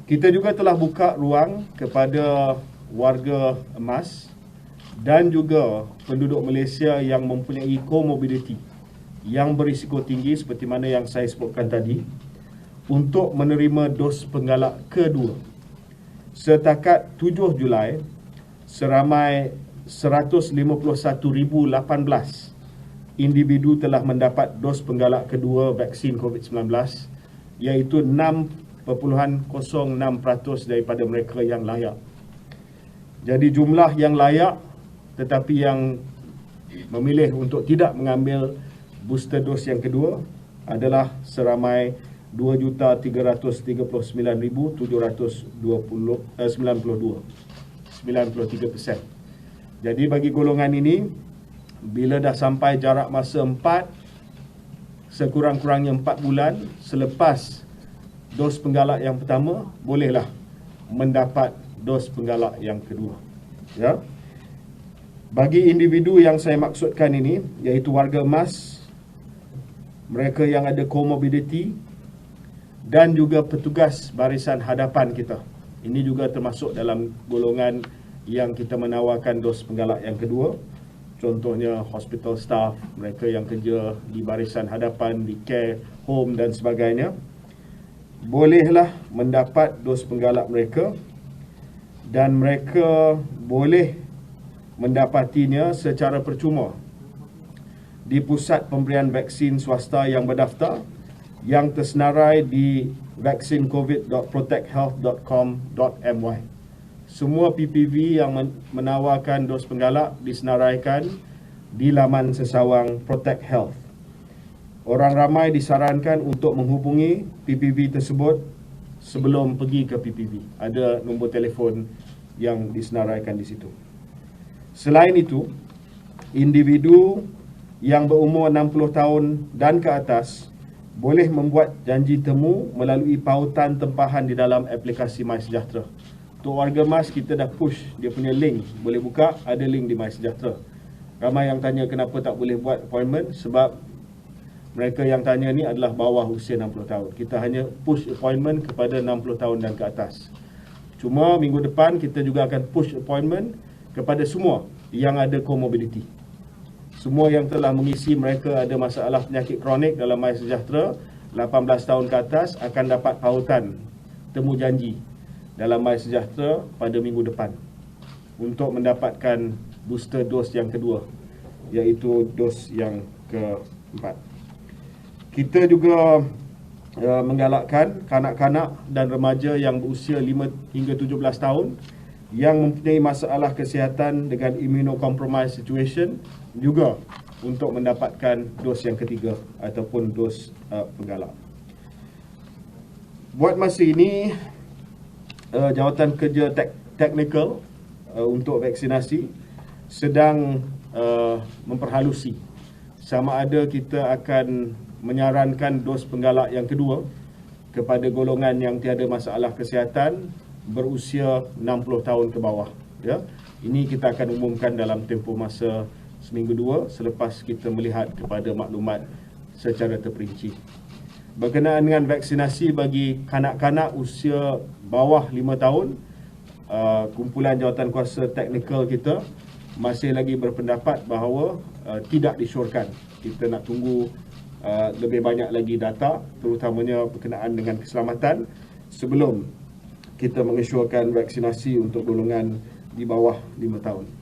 Kita juga telah buka ruang kepada warga emas dan juga penduduk Malaysia yang mempunyai comorbidity yang berisiko tinggi seperti mana yang saya sebutkan tadi untuk menerima dos penggalak kedua. Setakat 7 Julai, seramai 151,018 individu telah mendapat dos penggalak kedua vaksin COVID-19, iaitu 6.06% daripada mereka yang layak. Jadi jumlah yang layak tetapi yang memilih untuk tidak mengambil booster dos yang kedua adalah seramai 2,339,792, 93%. Jadi bagi golongan ini, bila dah sampai jarak masa 4, sekurang-kurangnya 4 bulan selepas dos penggalak yang pertama, bolehlah mendapat dos penggalak yang kedua. Ya. Bagi individu yang saya maksudkan ini, iaitu warga emas, mereka yang ada comorbidity dan juga petugas barisan hadapan kita. Ini juga termasuk dalam golongan yang kita menawarkan dos penggalak yang kedua. Contohnya hospital staff, mereka yang kerja di barisan hadapan, di care home dan sebagainya, bolehlah mendapat dos penggalak mereka, dan mereka boleh mendapatinya secara percuma di pusat pemberian vaksin swasta yang berdaftar yang tersenarai di vaccincovid.protecthealth.com.my. Semua PPV yang menawarkan dos penggalak disenaraikan di laman sesawang Protect Health. Orang ramai disarankan untuk menghubungi PPV tersebut sebelum pergi ke PPV. Ada nombor telefon yang disenaraikan di situ. Selain itu, individu yang berumur 60 tahun dan ke atas boleh membuat janji temu melalui pautan tempahan di dalam aplikasi MySejahtera. Untuk warga emas, kita dah push dia punya link. Boleh buka, ada link di MySejahtera. Ramai yang tanya kenapa tak boleh buat appointment, sebab mereka yang tanya ni adalah bawah usia 60 tahun. Kita hanya push appointment kepada 60 tahun dan ke atas. Cuma minggu depan kita juga akan push appointment kepada semua yang ada comorbidity. Semua yang telah mengisi mereka ada masalah penyakit kronik dalam MySejahtera 18 tahun ke atas akan dapat pautan temu janji dalam MySejahtera pada minggu depan untuk mendapatkan booster dos yang kedua, iaitu dos yang keempat. Kita juga menggalakkan kanak-kanak dan remaja yang berusia 5 hingga 17 tahun yang mempunyai masalah kesihatan dengan immunocompromised situation juga untuk mendapatkan dos yang ketiga ataupun dos penggalak. Buat masa ini, Jawatan Kerja Teknikal untuk vaksinasi sedang memperhalusi sama ada kita akan menyarankan dos penggalak yang kedua kepada golongan yang tiada masalah kesihatan berusia 60 tahun ke bawah. Ya. Ini kita akan umumkan dalam tempoh masa seminggu 2 selepas kita melihat kepada maklumat secara terperinci. Berkenaan dengan vaksinasi bagi kanak-kanak usia bawah 5 tahun, kumpulan jawatankuasa teknikal kita masih lagi berpendapat bahawa tidak disyorkan. Kita nak tunggu lebih banyak lagi data, terutamanya berkenaan dengan keselamatan, sebelum kita mengesyorkan vaksinasi untuk golongan di bawah 5 tahun.